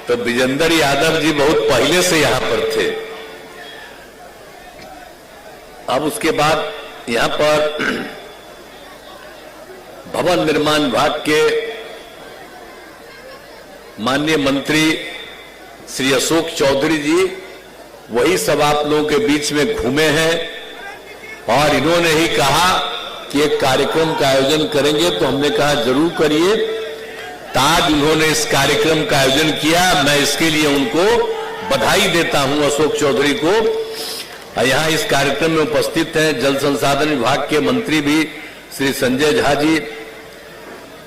तो विजेंद्र यादव जी बहुत पहले से यहां पर थे। अब उसके बाद यहां पर भवन निर्माण विभाग के माननीय मंत्री श्री अशोक चौधरी जी वही सब आप लोगों के बीच में घूमे हैं और इन्होंने ही कहा कि एक कार्यक्रम का आयोजन करेंगे, तो हमने कहा जरूर करिए। आज उन्होंने इस कार्यक्रम का आयोजन किया, मैं इसके लिए उनको बधाई देता हूं, अशोक चौधरी को। यहां इस कार्यक्रम में उपस्थित हैं जल संसाधन विभाग के मंत्री भी श्री संजय झा जी,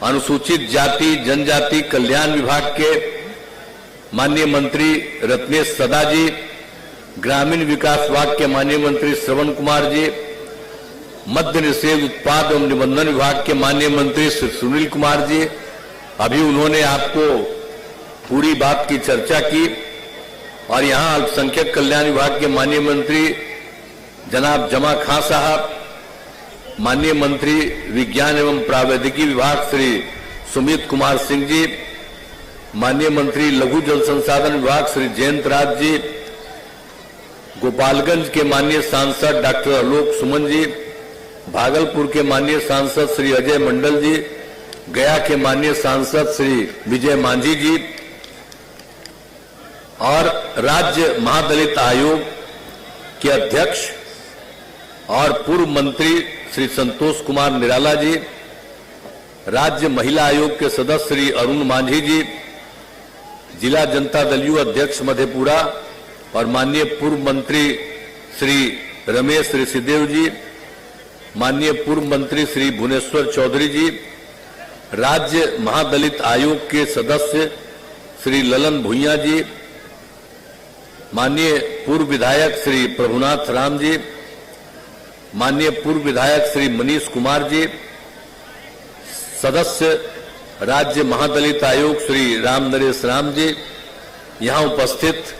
अनुसूचित जाति जनजाति कल्याण विभाग के माननीय मंत्री रत्नेश सदा जी, ग्रामीण विकास विभाग के माननीय मंत्री श्रवण कुमार जी, मद्य निषेध उत्पाद एवं निबंधन विभाग के माननीय मंत्री श्री सुनील कुमार जी। अभी उन्होंने आपको पूरी बात की चर्चा की। और यहां अल्पसंख्यक कल्याण विभाग के माननीय मंत्री जनाब जमा खां साहब, माननीय मंत्री विज्ञान एवं प्रावैधिकी विभाग श्री सुमित कुमार सिंह जी, माननीय मंत्री लघु जल संसाधन विभाग श्री जयंत राज जी, गोपालगंज के माननीय सांसद डॉक्टर आलोक सुमन जी, भागलपुर के माननीय सांसद श्री अजय मंडल जी, गया के माननीय सांसद श्री विजय मांझी जी और राज्य महादलित आयोग के अध्यक्ष और पूर्व मंत्री श्री संतोष कुमार निराला जी, राज्य महिला आयोग के सदस्य श्री अरुण मांझी जी, जिला जनता दल यू अध्यक्ष मधेपुरा और माननीय पूर्व मंत्री श्री रमेश ऋषिदेव जी, माननीय पूर्व मंत्री श्री भुवनेश्वर चौधरी जी, राज्य महादलित आयोग के सदस्य श्री ललन भुइया जी, माननीय पूर्व विधायक श्री प्रभुनाथ राम जी, माननीय पूर्व विधायक श्री मनीष कुमार जी, सदस्य राज्य महादलित आयोग श्री राम नरेश राम जी, यहां उपस्थित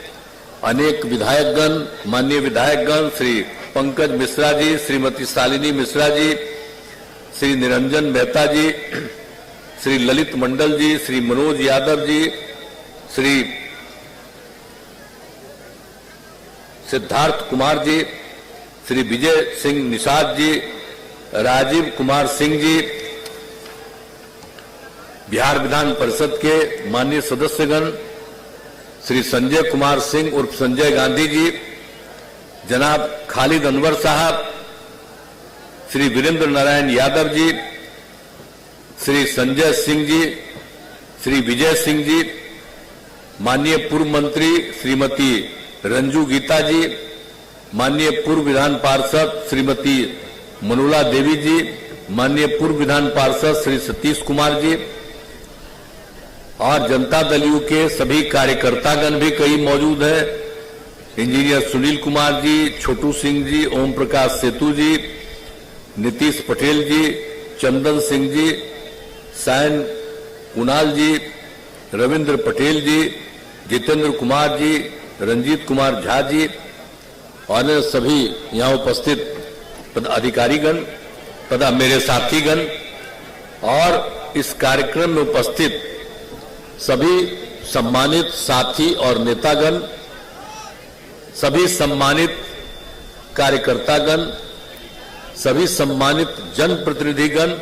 अनेक विधायकगण, माननीय विधायकगण श्री पंकज मिश्रा जी, श्रीमती शालिनी मिश्रा जी, श्री निरंजन मेहता जी, श्री ललित मंडल जी, श्री मनोज यादव जी, श्री सिद्धार्थ कुमार जी, श्री विजय सिंह निषाद जी, राजीव कुमार सिंह जी, बिहार विधान परिषद के माननीय सदस्यगण श्री संजय कुमार सिंह उर्फ संजय गांधी जी, जनाब खालिद अनवर साहब, श्री वीरेंद्र नारायण यादव जी, श्री संजय सिंह जी, श्री विजय सिंह जी, माननीय पूर्व मंत्री श्रीमती रंजू गीता जी, माननीय पूर्व विधान पार्षद श्रीमती मनोला देवी जी, माननीय पूर्व विधान पार्षद श्री सतीश कुमार जी और जनता दल यू के सभी कार्यकर्तागण भी कई मौजूद हैं। इंजीनियर सुनील कुमार जी, छोटू सिंह जी, ओम प्रकाश सेतु जी, नीतीश पटेल जी, चंदन सिंह जी, सायन कुणाल जी, रविंद्र पटेल जी, जितेंद्र कुमार जी, रंजीत कुमार झा जी और सभी यहां उपस्थित अधिकारीगण तथा मेरे साथीगण और इस कार्यक्रम में उपस्थित सभी सम्मानित साथी और नेतागण, सभी सम्मानित कार्यकर्तागण, सभी सम्मानित जनप्रतिनिधिगण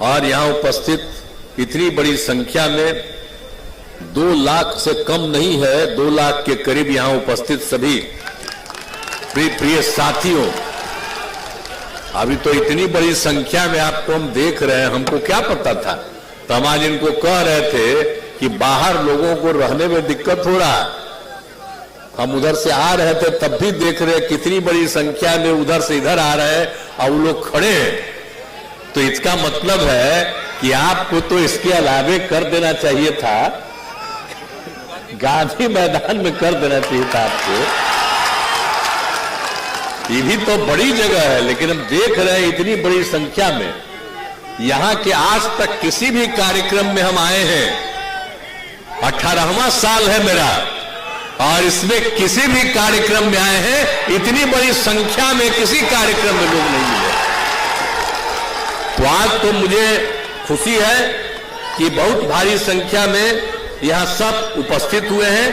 और यहां उपस्थित इतनी बड़ी संख्या में 2 लाख से कम नहीं है, 2 लाख के करीब यहां उपस्थित सभी प्रिय साथियों, अभी तो इतनी बड़ी संख्या में आपको हम देख रहे हैं, हमको क्या पता था। तो हम आज इनको कह रहे थे कि बाहर लोगों को रहने में दिक्कत हो रहा है, हम उधर से आ रहे थे तब भी देख रहे कितनी बड़ी संख्या में उधर से इधर आ रहे हैं और वो लोग खड़े हैं। तो इसका मतलब है कि आपको तो इसके अलावे कर देना चाहिए था, गांधी मैदान में कर देना चाहिए था आपको। ये भी तो बड़ी जगह है, लेकिन हम देख रहे हैं इतनी बड़ी संख्या में। यहां के आज तक किसी भी कार्यक्रम में हम आए हैं, 18वां साल है मेरा, और इसमें किसी भी कार्यक्रम में आए हैं इतनी बड़ी संख्या में किसी कार्यक्रम में लोग नहीं मिले। तो आज तो मुझे खुशी है कि बहुत भारी संख्या में यहां सब उपस्थित हुए हैं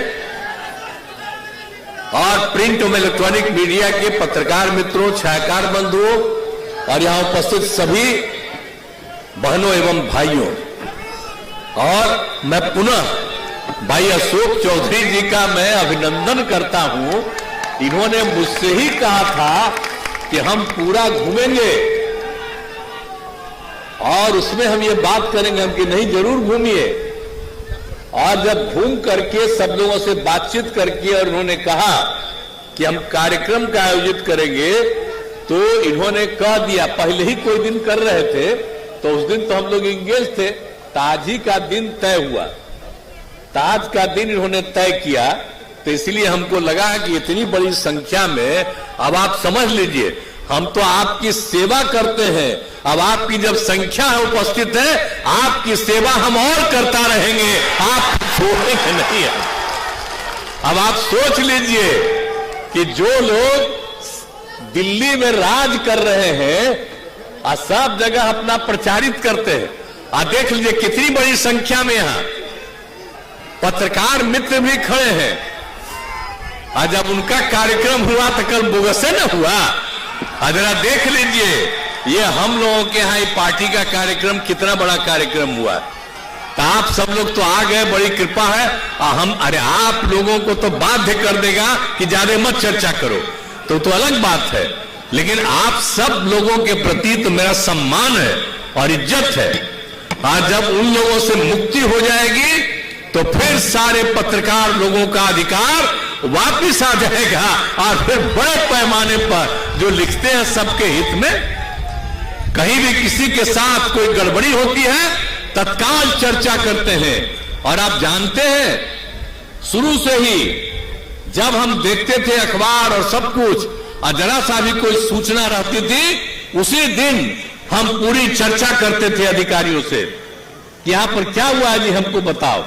और प्रिंट और इलेक्ट्रॉनिक मीडिया के पत्रकार मित्रों, छायाकार बंधुओं और यहां उपस्थित सभी बहनों एवं भाइयों, और मैं पुनः भाई अशोक चौधरी जी का मैं अभिनंदन करता हूं। इन्होंने मुझसे ही कहा था कि हम पूरा घूमेंगे और उसमें हम ये बात करेंगे, हम कि नहीं जरूर घूमिए। और जब घूम करके सब लोगों से बातचीत करके और उन्होंने कहा कि हम कार्यक्रम का आयोजित करेंगे, तो इन्होंने कह दिया, पहले ही कोई दिन कर रहे थे तो उस दिन तो हम लोग इंगेज थे, आज ही का दिन तय हुआ, आज का दिन इन्होंने तय किया। तो इसलिए हमको लगा कि इतनी बड़ी संख्या में, अब आप समझ लीजिए, हम तो आपकी सेवा करते हैं, अब आपकी जब संख्या है उपस्थित है, आपकी सेवा हम और करता रहेंगे, आप छोड़ेंगे नहीं है। अब आप सोच लीजिए कि जो लोग दिल्ली में राज कर रहे हैं और सब जगह अपना प्रचारित करते हैं, और देख लीजिए कितनी बड़ी संख्या में यहां पत्रकार मित्र भी खड़े हैं, और जब उनका कार्यक्रम हुआ तो कल बोगसे न हुआ। जरा देख लीजिए ये हम लोगों के यहाँ पार्टी का कार्यक्रम कितना बड़ा कार्यक्रम हुआ, तो आप सब लोग तो आ गए, बड़ी कृपा है। अरे आप लोगों को तो बाध्य कर देगा कि ज्यादा मत चर्चा करो, तो अलग बात है, लेकिन आप सब लोगों के प्रति तो मेरा सम्मान है और इज्जत है। आज जब उन लोगों से मुक्ति हो जाएगी तो फिर सारे पत्रकार लोगों का अधिकार वापिस आ जाएगा, और फिर बड़े पैमाने पर जो लिखते हैं सबके हित में, कहीं भी किसी के साथ कोई गड़बड़ी होती है तत्काल चर्चा करते हैं। और आप जानते हैं शुरू से ही जब हम देखते थे अखबार और सब कुछ, और जरा सा भी कोई सूचना रहती थी उसी दिन हम पूरी चर्चा करते थे अधिकारियों से कि यहां पर क्या हुआ है जी, हमको बताओ।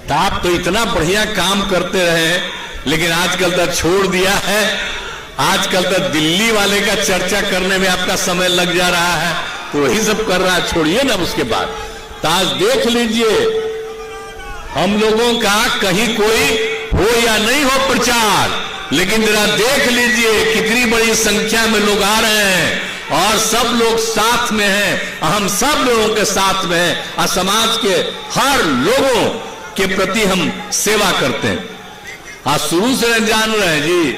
तो आप तो इतना बढ़िया काम करते रहे, लेकिन आजकल तो छोड़ दिया है, आजकल तो दिल्ली वाले का चर्चा करने में आपका समय लग जा रहा है, तो वही सब कर रहा है, छोड़िए ना उसके बाद। तो आज देख लीजिए हम लोगों का कहीं कोई हो या नहीं हो प्रचार, लेकिन जरा देख लीजिए कितनी बड़ी संख्या में लोग आ रहे हैं और सब लोग साथ में हैं, हम सब लोगों के साथ में हैं, और समाज के हर लोगों के प्रति हम सेवा करते हैं। आज शुरू से जान रहे हैं जी,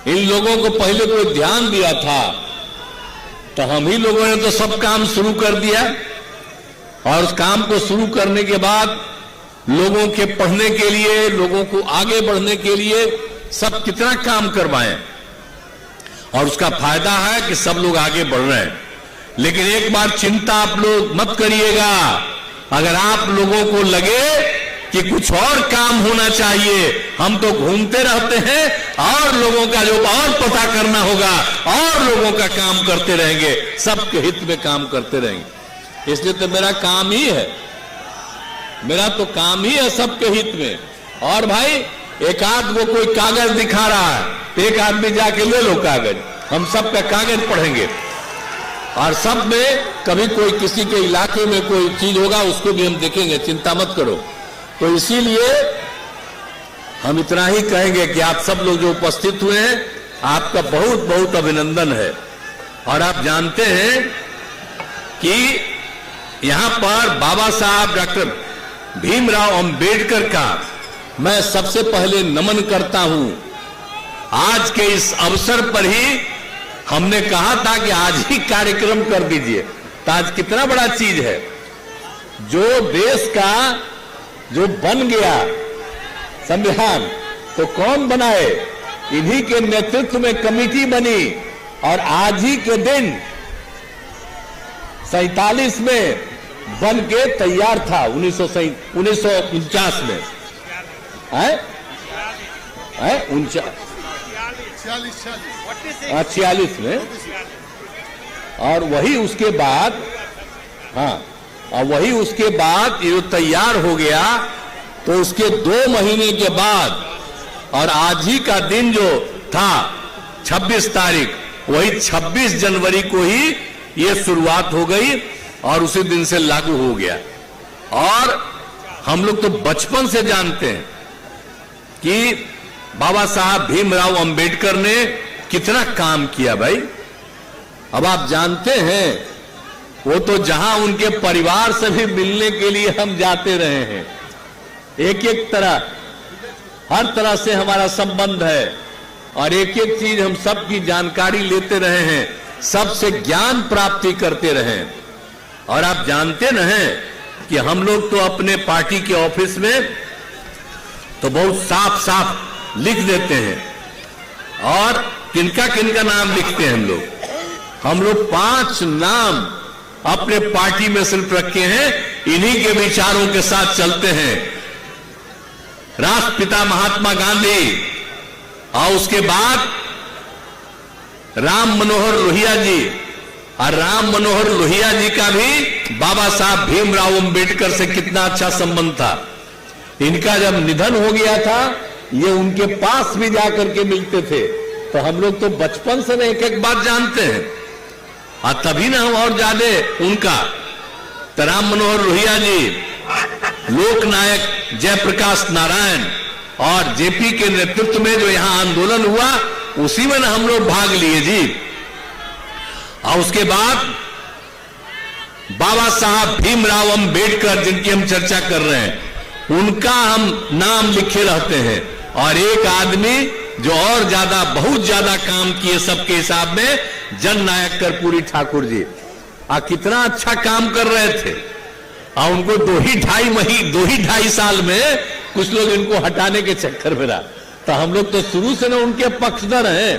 इन लोगों को पहले कोई ध्यान दिया था तो हम ही लोगों ने तो सब काम शुरू कर दिया, और उस काम को शुरू करने के बाद लोगों के पढ़ने के लिए, लोगों को आगे बढ़ने के लिए सब कितना काम करवाएं, और उसका फायदा है कि सब लोग आगे बढ़ रहे हैं। लेकिन एक बार चिंता आप लोग मत करिएगा, अगर आप लोगों को लगे कि कुछ और काम होना चाहिए, हम तो घूमते रहते हैं और लोगों का जो और पता करना होगा और लोगों का काम करते रहेंगे, सबके हित में काम करते रहेंगे। इसलिए तो मेरा काम ही है, मेरा तो काम ही है सबके हित में। और भाई एक आध वो कोई कागज दिखा रहा है तो एक आदमी जाके ले लो कागज, हम सब का कागज पढ़ेंगे, और सब में कभी कोई किसी के इलाके में कोई चीज होगा उसको भी हम देखेंगे, चिंता मत करो। तो इसीलिए हम इतना ही कहेंगे कि आप सब लोग जो उपस्थित हुए हैं आपका बहुत बहुत अभिनंदन है। और आप जानते हैं कि यहां पर बाबा साहब डॉक्टर भीमराव अंबेडकर का मैं सबसे पहले नमन करता हूं। आज के इस अवसर पर ही हमने कहा था कि आज ही कार्यक्रम कर दीजिए, तो आज कितना बड़ा चीज है, जो देश का जो बन गया संविधान, तो कौन बनाए, इन्हीं के नेतृत्व में कमेटी बनी, और आज ही के दिन 47 में बन के तैयार था, 1949 में है 46 में, और वही उसके बाद, हाँ, और वही उसके बाद ये तैयार हो गया, तो उसके 2 महीने के बाद, और आज ही का दिन जो था 26 तारीख, वही 26 जनवरी को ही ये शुरुआत हो गई और उसी दिन से लागू हो गया। और हम लोग तो बचपन से जानते हैं कि बाबा साहब भीमराव अंबेडकर ने कितना काम किया भाई। अब आप जानते हैं वो तो जहां उनके परिवार से भी मिलने के लिए हम जाते रहे हैं, एक एक तरह हर तरह से हमारा संबंध है और एक एक चीज हम सबकी जानकारी लेते रहे हैं, सबसे ज्ञान प्राप्ति करते रहे। और आप जानते न हैं कि हम लोग तो अपने पार्टी के ऑफिस में तो बहुत साफ साफ लिख देते हैं, और किनका किनका नाम लिखते हैं हम लोग 5 नाम अपने पार्टी में सिर्फ रखे हैं, इन्हीं के विचारों के साथ चलते हैं। राष्ट्रपिता महात्मा गांधी, और उसके बाद राम मनोहर लोहिया जी, और राम मनोहर लोहिया जी का भी बाबा साहब भीमराव अंबेडकर से कितना अच्छा संबंध था। इनका जब निधन हो गया था, ये उनके पास भी जाकर के मिलते थे। तो हम लोग तो बचपन से एक एक बात जानते हैं, और तभी ना हम और ज्यादा उनका। तो राम मनोहर लोहिया जी, लोकनायक जयप्रकाश नारायण और जेपी के नेतृत्व में जो यहां आंदोलन हुआ, उसी में ना हम लोग भाग लिए जी। और उसके बाद बाबा साहब भीमराव अंबेडकर, जिनकी हम चर्चा कर रहे हैं, उनका हम नाम लिखे रहते हैं। और एक आदमी जो और ज्यादा बहुत ज्यादा काम किए सबके हिसाब में, जननायक कर्पूरी ठाकुर जी, कितना अच्छा काम कर रहे थे। और उनको 2.5 साल में कुछ लोग इनको हटाने के चक्कर में रहा। तो हम लोग तो शुरू से ना उनके पक्षधर हैं।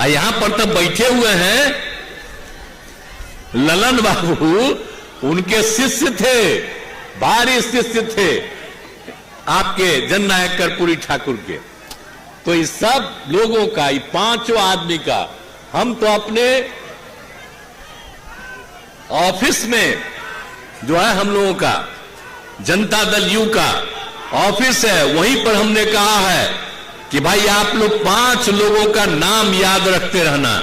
यहां पर तो बैठे हुए हैं ललन बाबू, उनके शिष्य थे, भारी शिष्य थे आपके जननायक कर्पूरी ठाकुर के। तो इस सब लोगों का, 5 आदमी का, हम तो अपने ऑफिस में जो है हम लोगों का जनता दल यू का ऑफिस है, वहीं पर हमने कहा है कि भाई आप लोग 5 लोगों का नाम याद रखते रहना,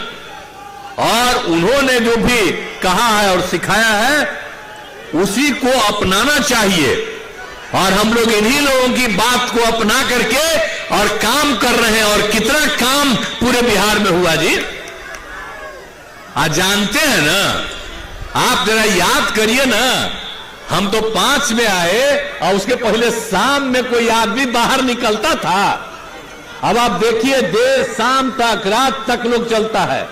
और उन्होंने जो भी कहा है और सिखाया है उसी को अपनाना चाहिए। और हम लोग इन्हीं लोगों की बात को अपना करके और काम कर रहे हैं। और कितना काम पूरे बिहार में हुआ जी, आज जानते हैं ना। आप जरा याद करिए ना, हम तो 5 में आए और उसके पहले शाम में कोई आदमी बाहर निकलता था। अब आप देखिए देर शाम तक, रात तक लोग चलता है।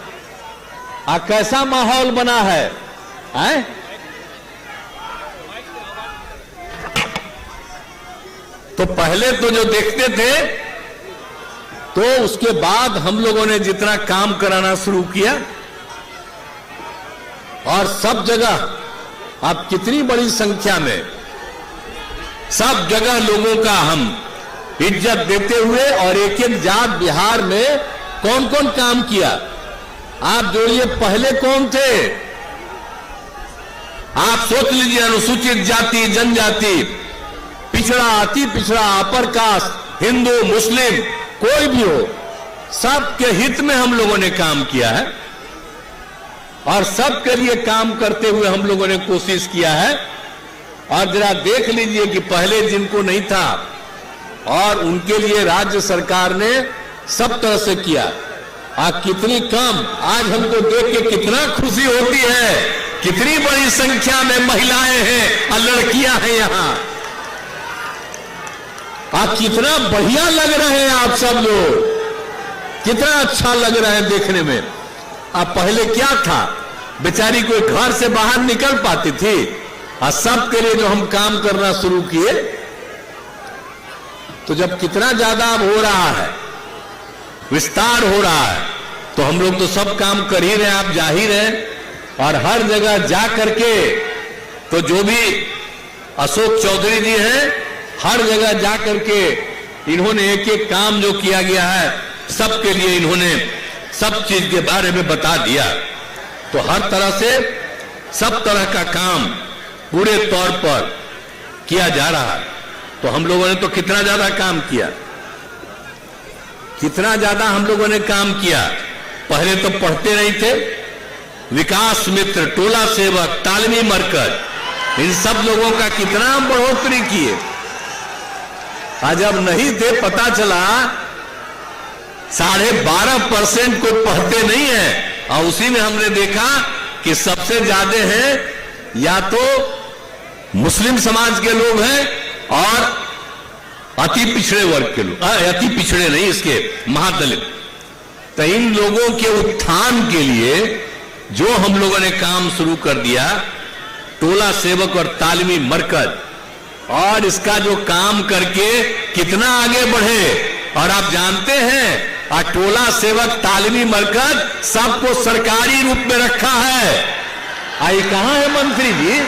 कैसा माहौल बना है, तो पहले तो जो देखते थे, तो उसके बाद हम लोगों ने जितना काम कराना शुरू किया, और सब जगह अब कितनी बड़ी संख्या में सब जगह लोगों का हम इज्जत देते हुए, और एक एक जात बिहार में कौन कौन काम किया आप जोड़िए। पहले कौन थे आप सोच लीजिए, अनुसूचित जाति जनजाति, पिछड़ा अति पिछड़ा, अपर कास्ट, हिंदू मुस्लिम कोई भी हो, सबके हित में हम लोगों ने काम किया है। और सबके लिए काम करते हुए हम लोगों ने कोशिश किया है। और जरा देख लीजिए कि पहले जिनको नहीं था, और उनके लिए राज्य सरकार ने सब तरह से किया। कितनी कम, आज हमको देख के कितना खुशी होती है, कितनी बड़ी संख्या में महिलाएं हैं और लड़कियां हैं यहां। कितना बढ़िया लग रहे हैं आप सब लोग, कितना अच्छा लग रहा है देखने में। पहले क्या था, बेचारी कोई घर से बाहर निकल पाती थी, और सबके लिए जो हम काम करना शुरू किए, तो जब कितना ज्यादा अब हो रहा है, विस्तार हो रहा है, तो हम लोग तो सब काम कर ही रहे, आप जा ही रहे। और हर जगह जा करके, तो जो भी अशोक चौधरी जी हैं, हर जगह जा करके इन्होंने एक एक काम जो किया गया है, सबके लिए इन्होंने सब चीज के बारे में बता दिया। तो हर तरह से सब तरह का काम पूरे तौर पर किया जा रहा है। तो हम लोगों ने तो कितना ज्यादा काम किया, कितना ज्यादा हम लोगों ने काम किया। पहले तो पढ़ते नहीं थे, विकास मित्र, टोला सेवक, तालमी मरकज, इन सब लोगों का कितना बढ़ोतरी किए। आज अब नहीं थे, पता चला 12.5% को पढ़ते नहीं है, और उसी में हमने देखा कि सबसे ज्यादा है या तो मुस्लिम समाज के लोग हैं और अति पिछड़े वर्ग के लोग, अति पिछड़े नहीं, इसके महादलित। तो इन लोगों के उत्थान के लिए जो हम लोगों ने काम शुरू कर दिया, टोला सेवक और तालीमी मरकज, और इसका जो काम करके कितना आगे बढ़े। और आप जानते हैं टोला सेवक तालीमी मरकज सबको सरकारी रूप में रखा है। आई कहां है मंत्री जी?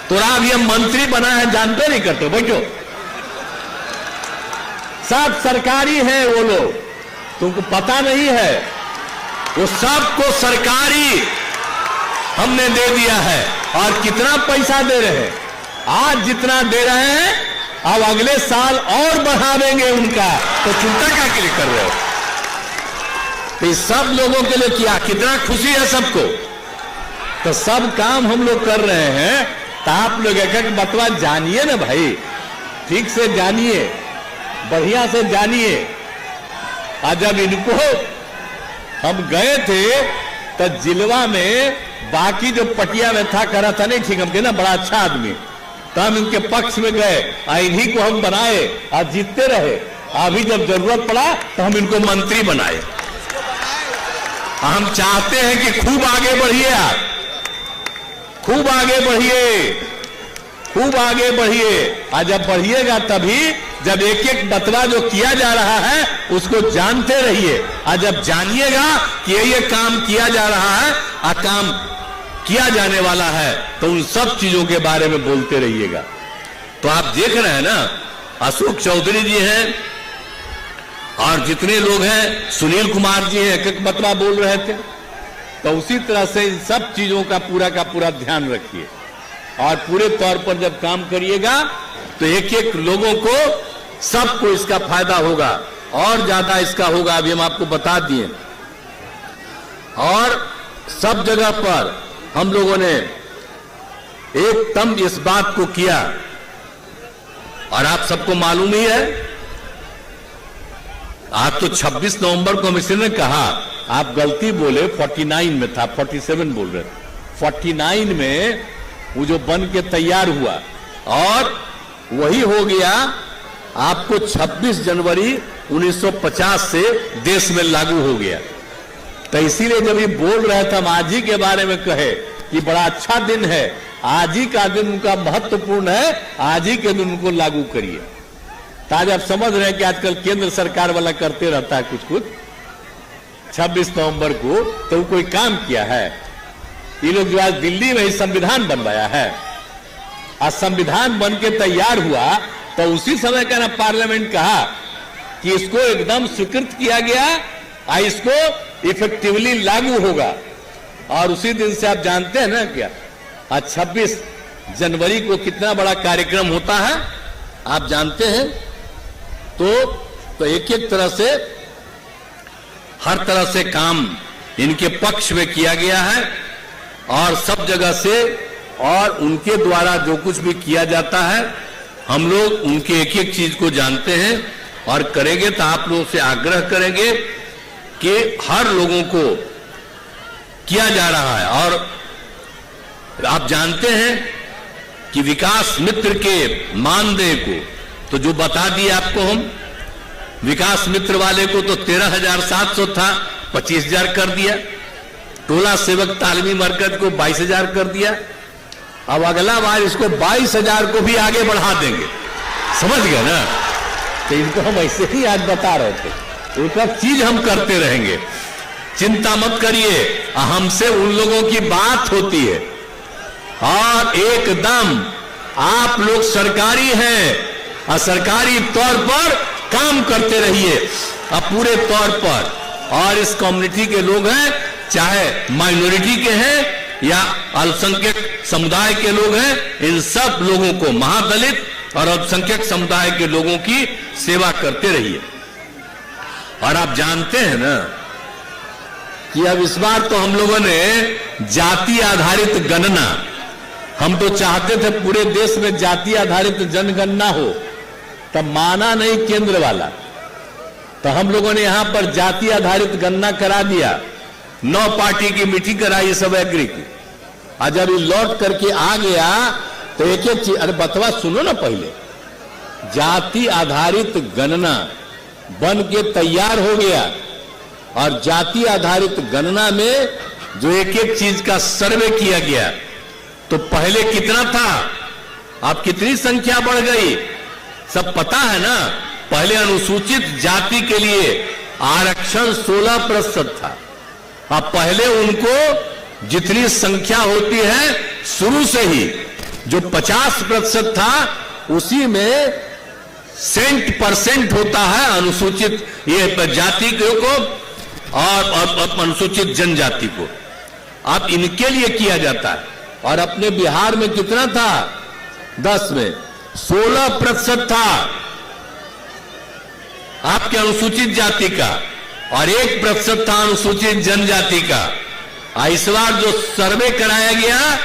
तो आप ये मंत्री बना है जानते नहीं करते, बैठो। सब सरकारी है वो लोग, तुमको पता नहीं है। वो सबको सरकारी हमने दे दिया है। और कितना पैसा दे रहे हैं? आज जितना दे रहे हैं अब अगले साल और बढ़ा देंगे उनका। तो चिंता क्या के लिए कर रहे हो? तो सब लोगों के लिए किया, कितना खुशी है सबको। तो सब काम हम लोग कर रहे हैं। तो आप लोग एक एक बतवा जानिए ना भाई, ठीक से जानिए, बढ़िया से जानिए। आज जब इनको हम गए थे तो जिलवा में बाकी जो पटिया में था, कह रहा था नहीं ठीक, हम कहना बड़ा अच्छा आदमी, तो हम इनके पक्ष में गए, इन्हीं को हम बनाए और जीतते रहे। अभी जब जरूरत पड़ा तो हम इनको मंत्री बनाए। हम चाहते हैं कि खूब आगे बढ़िए, आप खूब आगे बढ़िए, खूब आगे बढ़िए। और जब बढ़िएगा तभी जब एक एक बतवा जो किया जा रहा है उसको जानते रहिए। और जब जानिएगा कि ये काम किया जा रहा है और काम किया जाने वाला है, तो उन सब चीजों के बारे में बोलते रहिएगा। तो आप देख रहे हैं ना, अशोक चौधरी जी हैं और जितने लोग हैं, सुनील कुमार जी हैं, एक एक बतवा बोल रहे थे। तो उसी तरह से इन सब चीजों का पूरा ध्यान रखिए और पूरे तौर पर जब काम करिएगा तो एक एक लोगों को, सबको इसका फायदा होगा और ज्यादा इसका होगा। अभी हम आपको बता दिए। और सब जगह पर हम लोगों ने एकदम इस बात को किया। और आप सबको मालूम ही है, आज तो 26 नवंबर को मिनिस्टर ने कहा, आप गलती बोले, 49 में था, 47 बोल रहे, 49 में वो जो बन के तैयार हुआ और वही हो गया आपको 26 जनवरी 1950 से देश में लागू हो गया। तो इसीलिए जब ये बोल रहे थे, हम आज ही के बारे में कहे कि बड़ा अच्छा दिन है, आज ही का दिन उनका महत्वपूर्ण है, आज ही के दिन उनको लागू करिए। तो आज आप समझ रहे हैं कि आजकल केंद्र सरकार वाला करते रहता है कुछ 26 नवंबर को, तो कोई काम किया है? ये लोग जो आज दिल्ली में ही संविधान बनवाया है, आज संविधान बन के तैयार हुआ तो उसी समय का ना पार्लियामेंट कहा कि इसको एकदम स्वीकृत किया गया और इसको इफेक्टिवली लागू होगा। और उसी दिन से आप जानते हैं ना क्या, आज 26 जनवरी को कितना बड़ा कार्यक्रम होता है आप जानते हैं। तो एक एक तरह से, हर तरह से काम इनके पक्ष में किया गया है और सब जगह से, और उनके द्वारा जो कुछ भी किया जाता है हम लोग उनके एक एक चीज को जानते हैं और करेंगे। तो आप लोगों से आग्रह करेंगे कि हर लोगों को किया जा रहा है। और आप जानते हैं कि विकास मित्र के मानदेय को तो जो बता दिए आपको हम, विकास मित्र वाले को तो 13,700 था, 25,000 कर दिया। टोला सेवक तालीमी मरकज को 22,000 कर दिया। अब अगला बार इसको 22,000 को भी आगे बढ़ा देंगे, समझ गए ना? तो इनको हम ऐसे ही आज बता रहे थे, एक एक चीज हम करते रहेंगे, चिंता मत करिए। हमसे उन लोगों की बात होती है और एकदम आप लोग सरकारी हैं और सरकारी तौर पर काम करते रहिए और पूरे तौर पर। और इस कम्युनिटी के लोग हैं, चाहे माइनॉरिटी के हैं या अल्पसंख्यक समुदाय के लोग हैं, इन सब लोगों को, महादलित और अल्पसंख्यक समुदाय के लोगों की सेवा करते रहिए। और आप जानते हैं ना कि अब इस बार तो हम लोगों ने जाति आधारित गणना हम तो चाहते थे पूरे देश में जाति आधारित जनगणना हो, तब माना नहीं केंद्र वाला, तो हम लोगों ने यहां पर जाति आधारित गणना करा दिया। 9 पार्टी की मीटिंग कराई, सब एग्री की। और जब ये लौट करके आ गया तो एक एक चीज, अरे बतवा सुनो ना, पहले जाति आधारित गणना बन के तैयार हो गया, और जाति आधारित गणना में जो एक एक चीज का सर्वे किया गया, तो पहले कितना था, अब कितनी संख्या बढ़ गई, सब पता है ना। पहले अनुसूचित जाति के लिए आरक्षण 16% था। अब पहले उनको जितनी संख्या होती है शुरू से ही, जो 50% था, उसी में % होता है अनुसूचित ये जाति को और अनुसूचित जनजाति को। अब इनके लिए किया जाता है। और अपने बिहार में कितना था, 10 में 16% था आपके अनुसूचित जाति का, और 1% था अनुसूचित जनजाति का। इस बार जो सर्वे कराया गया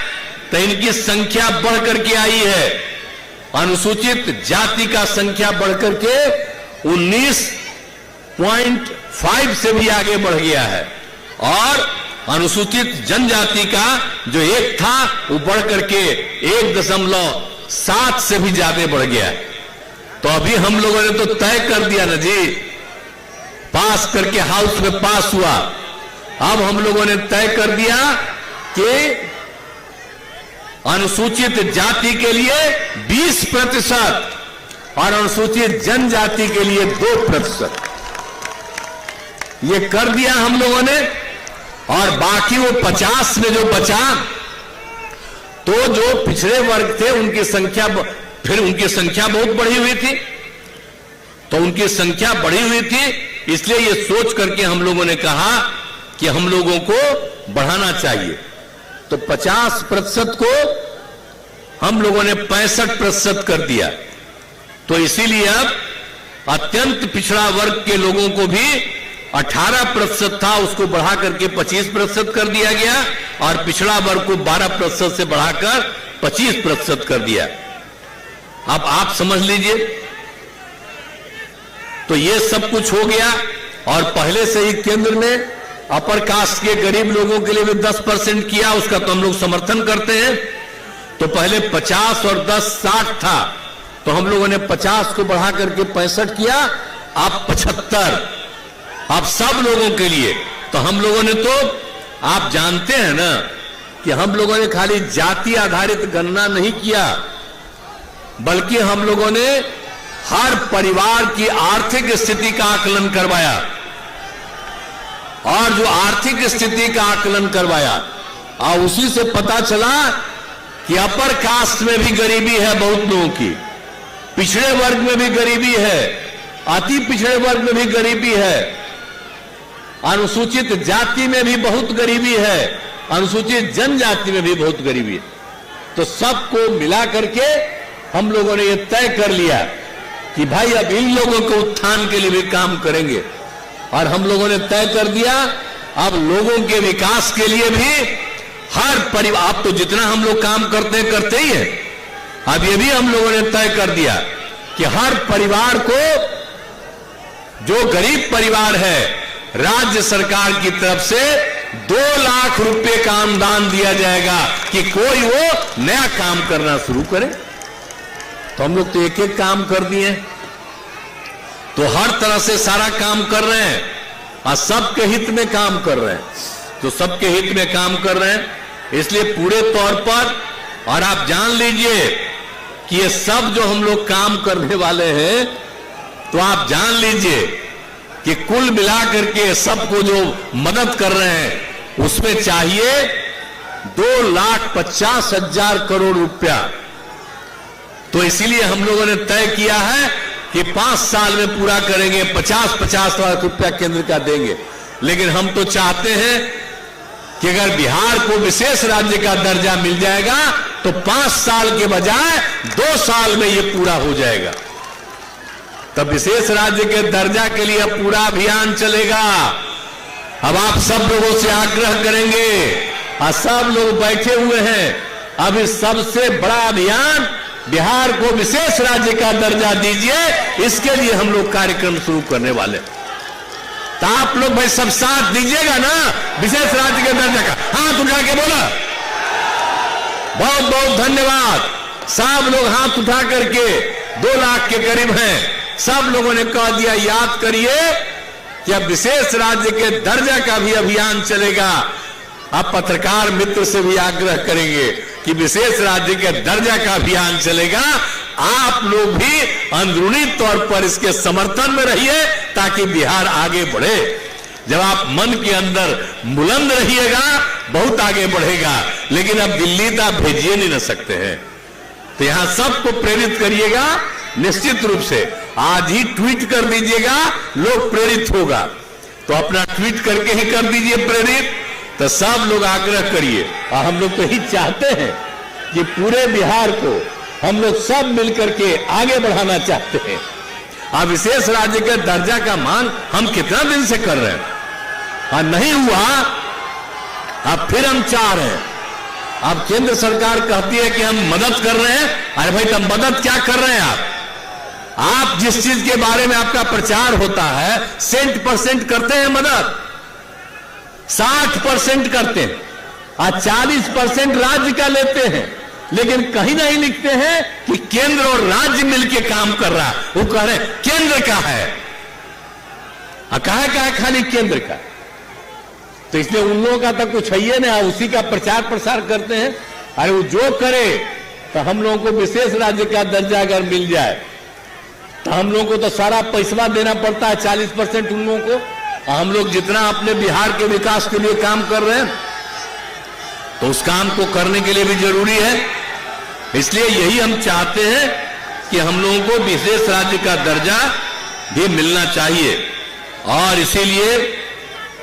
तो इनकी संख्या बढ़कर के आई है, अनुसूचित जाति का संख्या बढ़कर के 19.5 से भी आगे बढ़ गया है, और अनुसूचित जनजाति का जो 1 था वो बढ़कर के 1.7 से भी ज्यादा बढ़ गया है। तो अभी हम लोगों ने तो तय कर दिया ना जी, पास करके हाउस में पास हुआ। अब हम लोगों ने तय कर दिया कि अनुसूचित जाति के लिए 20% और अनुसूचित जनजाति के लिए 2%, ये कर दिया हम लोगों ने। और बाकी वो 50 में जो बचा, तो जो पिछड़े वर्ग थे उनकी संख्या, फिर उनकी संख्या बहुत बढ़ी हुई थी, तो उनकी संख्या बढ़ी हुई थी, इसलिए ये सोच करके हम लोगों ने कहा कि हम लोगों को बढ़ाना चाहिए। तो 50% को हम लोगों ने 65% कर दिया। तो इसीलिए अब अत्यंत पिछड़ा वर्ग के लोगों को भी 18% था, उसको बढ़ा करके 25% कर दिया गया, और पिछड़ा वर्ग को 12% से बढ़ाकर 25% कर दिया। अब आप समझ लीजिए, तो ये सब कुछ हो गया। और पहले से ही केंद्र ने अपर कास्ट के गरीब लोगों के लिए भी 10% किया, उसका तो हम लोग समर्थन करते हैं। तो पहले 50 और 10 60 था, तो हम लोगों ने 50 को बढ़ा करके 65 किया, अब 75, अब सब लोगों के लिए। तो हम लोगों ने तो, आप जानते हैं ना कि हम लोगों ने खाली जाति आधारित गणना नहीं किया, बल्कि हम लोगों ने हर परिवार की आर्थिक स्थिति का आकलन करवाया। और जो आर्थिक स्थिति का आकलन करवाया, और उसी से पता चला कि अपर कास्ट में भी गरीबी है बहुत लोगों की, पिछड़े वर्ग में भी गरीबी है, अति पिछड़े वर्ग में भी गरीबी है, अनुसूचित जाति में भी बहुत गरीबी है, अनुसूचित जनजाति में भी बहुत गरीबी है। तो सबको मिला करके हम लोगों ने यह तय कर लिया कि भाई अब इन लोगों के उत्थान के लिए भी काम करेंगे। और हम लोगों ने तय कर दिया अब लोगों के विकास के लिए भी हर परिवार, आप तो जितना हम लोग काम करते ही है, अब ये भी हम लोगों ने तय कर दिया कि हर परिवार को, जो गरीब परिवार है, राज्य सरकार की तरफ से 2 लाख रुपए का अनुदान दिया जाएगा कि कोई वो नया काम करना शुरू करे। तो हम लोग तो एक एक काम कर दिए, तो हर तरह से सारा काम कर रहे हैं और सबके हित में काम कर रहे हैं, तो सबके हित में काम कर रहे हैं। इसलिए पूरे तौर पर, और आप जान लीजिए कि ये सब जो हम लोग काम करने वाले हैं, तो आप जान लीजिए कि कुल मिलाकर के सबको जो मदद कर रहे हैं उसमें चाहिए 2,50,000 करोड़ रुपया। तो इसीलिए हम लोगों ने तय किया है कि 5 साल में पूरा करेंगे, 50-50 लाख रुपया केंद्र का देंगे। लेकिन हम तो चाहते हैं कि अगर बिहार को विशेष राज्य का दर्जा मिल जाएगा तो 5 साल के बजाय 2 साल में ये पूरा हो जाएगा। तब विशेष राज्य के दर्जा के लिए पूरा अभियान चलेगा। अब आप सब लोगों से आग्रह करेंगे, और सब लोग बैठे हुए हैं, अब इस सबसे बड़ा अभियान बिहार को विशेष राज्य का दर्जा दीजिए, इसके लिए हम लोग कार्यक्रम शुरू करने वाले। तो आप लोग भाई सब साथ दीजिएगा ना विशेष राज्य के दर्जा का? हाथ उठा के बोला। बहुत बहुत धन्यवाद। सब लोग हाथ उठा करके 2 लाख के करीब हैं, सब लोगों ने कह दिया। याद करिए कि अब विशेष राज्य के दर्जा का भी अभियान चलेगा। अब पत्रकार मित्र से भी आग्रह करेंगे कि विशेष राज्य के दर्जा का अभियान चलेगा। आप लोग भी अंदरूनी तौर पर इसके समर्थन में रहिए ताकि बिहार आगे बढ़े। जब आप मन के अंदर बुलंद रहिएगा बहुत आगे बढ़ेगा। लेकिन अब दिल्ली तो आप भेजिए नहीं न सकते हैं, तो यहां सबको प्रेरित करिएगा। निश्चित रूप से आज ही ट्वीट कर दीजिएगा, लोग प्रेरित होगा। तो अपना ट्वीट करके ही कर दीजिए प्रेरित। तो सब लोग आग्रह करिए, और हम लोग तो ही चाहते हैं कि पूरे बिहार को हम लोग सब मिलकर के आगे बढ़ाना चाहते हैं। अब विशेष राज्य के दर्जा का मांग हम कितना दिन से कर रहे हैं, नहीं हुआ। अब फिर हम चाह रहे हैं। अब केंद्र सरकार कहती है कि हम मदद कर रहे हैं। अरे भाई, तब मदद क्या कर रहे हैं आप जिस चीज के बारे में आपका प्रचार होता है 100% करते हैं मदद, 60% करते हैं, और 40% राज्य का लेते हैं। लेकिन कहीं नहीं लिखते हैं कि केंद्र और राज्य मिलकर काम कर रहा है। वो कह रहे हैं केंद्र का है, कहा है खाली केंद्र का। तो इसलिए उन लोगों का तो कुछ है ना, उसी का प्रचार प्रसार करते हैं। अरे वो जो करे, तो हम लोगों को विशेष राज्य का दर्जा अगर मिल जाए तो हम लोगों को तो सारा पैसा देना पड़ता है, 40% उन लोगों को। हम लोग जितना अपने बिहार के विकास के लिए काम कर रहे हैं, तो उस काम को करने के लिए भी जरूरी है। इसलिए यही हम चाहते हैं कि हम लोगों को विशेष राज्य का दर्जा भी मिलना चाहिए। और इसीलिए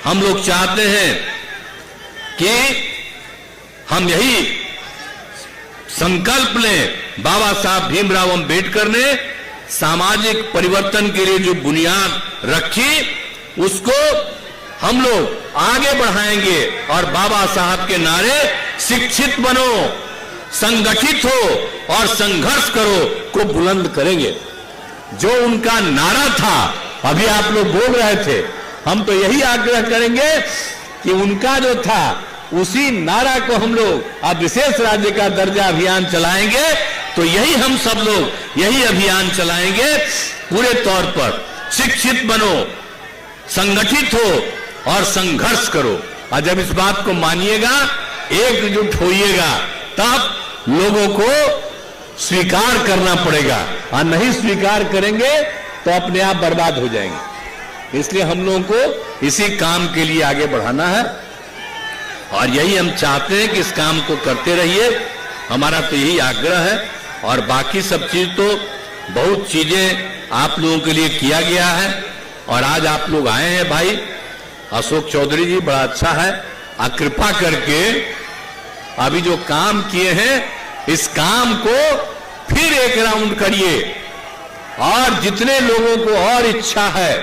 हम लोग चाहते हैं कि हम यही संकल्प लें। बाबा साहब भीमराव अंबेडकर ने सामाजिक परिवर्तन के लिए जो बुनियाद रखी, उसको हम लोग आगे बढ़ाएंगे। और बाबा साहब के नारे शिक्षित बनो, संगठित हो और संघर्ष करो को बुलंद करेंगे। जो उनका नारा था, अभी आप लोग बोल रहे थे, हम तो यही आग्रह करेंगे कि उनका जो था उसी नारा को हम लोग अब विशेष राज्य का दर्जा अभियान चलाएंगे। तो यही हम सब लोग यही अभियान चलाएंगे पूरे तौर पर। शिक्षित बनो, संगठित हो और संघर्ष करो। और जब इस बात को मानिएगा, एकजुट होइएगा, तब लोगों को स्वीकार करना पड़ेगा। और नहीं स्वीकार करेंगे तो अपने आप बर्बाद हो जाएंगे। इसलिए हम लोगों को इसी काम के लिए आगे बढ़ाना है। और यही हम चाहते हैं कि इस काम को करते रहिए। हमारा तो यही आग्रह है। और बाकी सब चीज तो बहुत चीजें आप लोगों के लिए किया गया है। और आज आप लोग आए हैं भाई, अशोक चौधरी जी, बड़ा अच्छा है। कृपा करके अभी जो काम किए हैं, इस काम को फिर एक राउंड करिए। और जितने लोगों को और इच्छा है,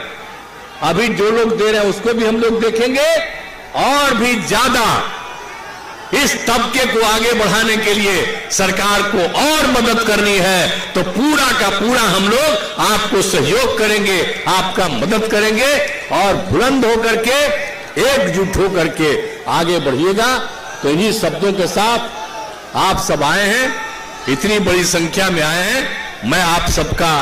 अभी जो लोग दे रहे हैं उसको भी हम लोग देखेंगे। और भी ज्यादा इस तबके को आगे बढ़ाने के लिए सरकार को और मदद करनी है, तो पूरा का पूरा हम लोग आपको सहयोग करेंगे, आपका मदद करेंगे। और बुलंद होकर के, एकजुट होकर के आगे बढ़िएगा। तो इन्हीं शब्दों के साथ आप सब आए हैं, इतनी बड़ी संख्या में आए हैं। मैं आप सबका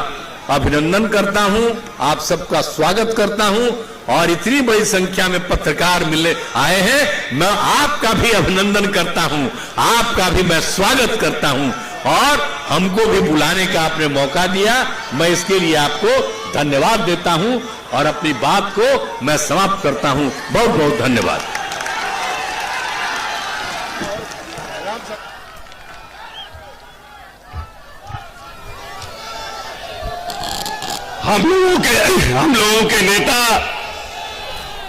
अभिनंदन करता हूं, आप सबका स्वागत करता हूं। और इतनी बड़ी संख्या में पत्रकार मिलने आए हैं, मैं आपका भी अभिनंदन करता हूं, आपका भी मैं स्वागत करता हूं। और हमको भी बुलाने का आपने मौका दिया, मैं इसके लिए आपको धन्यवाद देता हूं। और अपनी बात को मैं समाप्त करता हूं। बहुत बहुत धन्यवाद। हम लोगों के नेता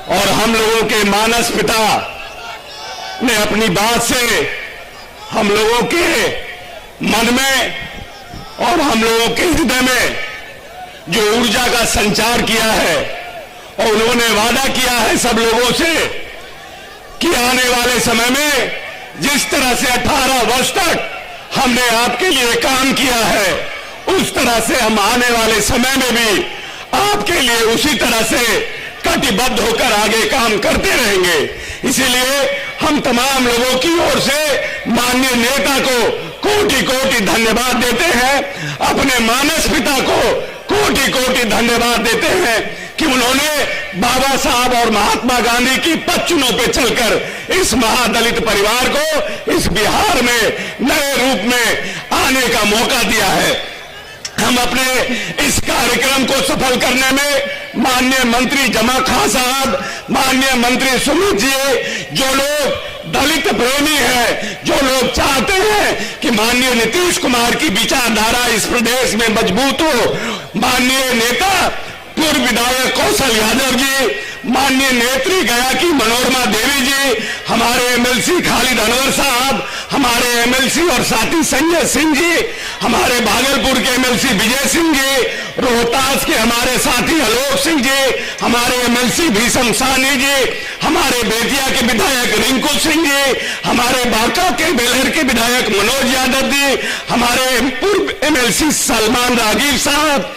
और हम लोगों के मानस पिता ने अपनी बात से हम लोगों के मन में और हम लोगों के हृदय में जो ऊर्जा का संचार किया है, और उन्होंने वादा किया है सब लोगों से कि आने वाले समय में जिस तरह से 18 वर्ष तक हमने आपके लिए काम किया है, उस तरह से हम आने वाले समय में भी आपके लिए उसी तरह से कटिबद्ध होकर आगे काम करते रहेंगे। इसीलिए हम तमाम लोगों की ओर से माननीय नेता को कोटि कोटि धन्यवाद देते हैं, अपने मानस पिता को कोटि कोटि धन्यवाद देते हैं कि उन्होंने बाबा साहब और महात्मा गांधी की पच्चनों पे चलकर इस महादलित परिवार को इस बिहार में नए रूप में आने का मौका दिया है। हम अपने इस कार्यक्रम को सफल करने में माननीय मंत्री जमा खां साहब, माननीय मंत्री सुमित जी, जो लोग दलित प्रेमी है, जो लोग चाहते हैं कि माननीय नीतीश कुमार की विचारधारा इस प्रदेश में मजबूत हो, माननीय नेता पूर्व विधायक कौशल यादव जी, माननीय नेत्री गया की मनोरमा देवी जी, हमारे एमएलसी खालिद अनवर साहब, हमारे एमएलसी और साथी संजय सिंह जी, हमारे भागलपुर के एमएलसी विजय सिंह जी, रोहतास के हमारे साथी आलोक सिंह जी, हमारे एमएलसी भीषम साहनी जी, हमारे बेतिया के विधायक रिंकू सिंह जी, हमारे बांका के बेलहर के विधायक मनोज यादव जी, हमारे पूर्व एमएलसी सलमान राजीव साहब,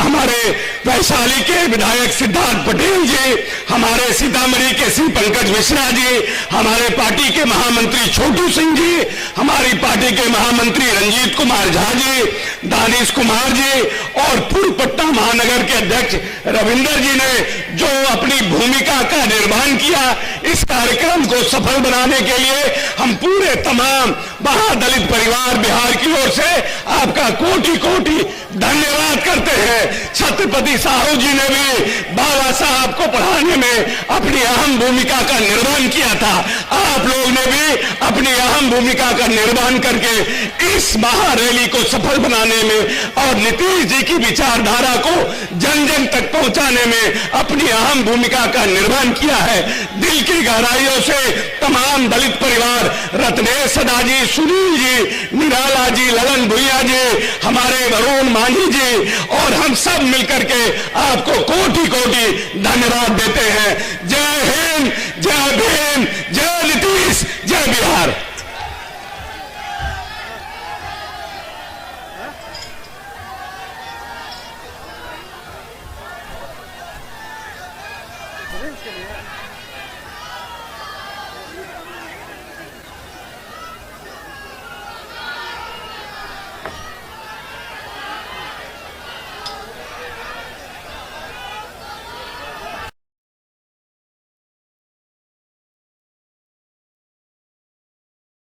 हमारे वैशाली के विधायक सिद्धार्थ पटेल जी, हमारे सीतामढ़ी के श्री पंकज मिश्रा जी, हमारे पार्टी के महामंत्री छोटू सिंह जी, हमारी पार्टी के महामंत्री रंजीत कुमार झा जी, दानिश कुमार जी और पूर्व पटना महानगर के अध्यक्ष रविंदर जी ने जो अपनी भूमिका का निर्वहन किया, इस कार्यक्रम को सफल बनाने के लिए हम पूरे तमाम महादलित परिवार बिहार की ओर से आपका कोटि कोटि धन्यवाद करते हैं। छत्रपति साहू जी ने भी बाबा साहब को पढ़ाने में अपनी अहम भूमिका का निर्वहन किया था, आप लोग ने भी अपनी अहम भूमिका का निर्वहन करके इस महारैली को सफल बनाने में और नीतीश जी की विचारधारा को जन जन तक पहुंचाने में अपनी अहम भूमिका का निर्वहन किया है। दिल की गहराइयों से तमाम दलित परिवार, रत्नेश सदा जी, सुनील जी, निराला जी, ललन भुइया जी, हमारे वरुण मांझी जी और हम सब मिलकर के आपको कोटि कोटि धन्यवाद देते हैं। जय हिंद, जय भीम, जय नीतीश, जय बिहार।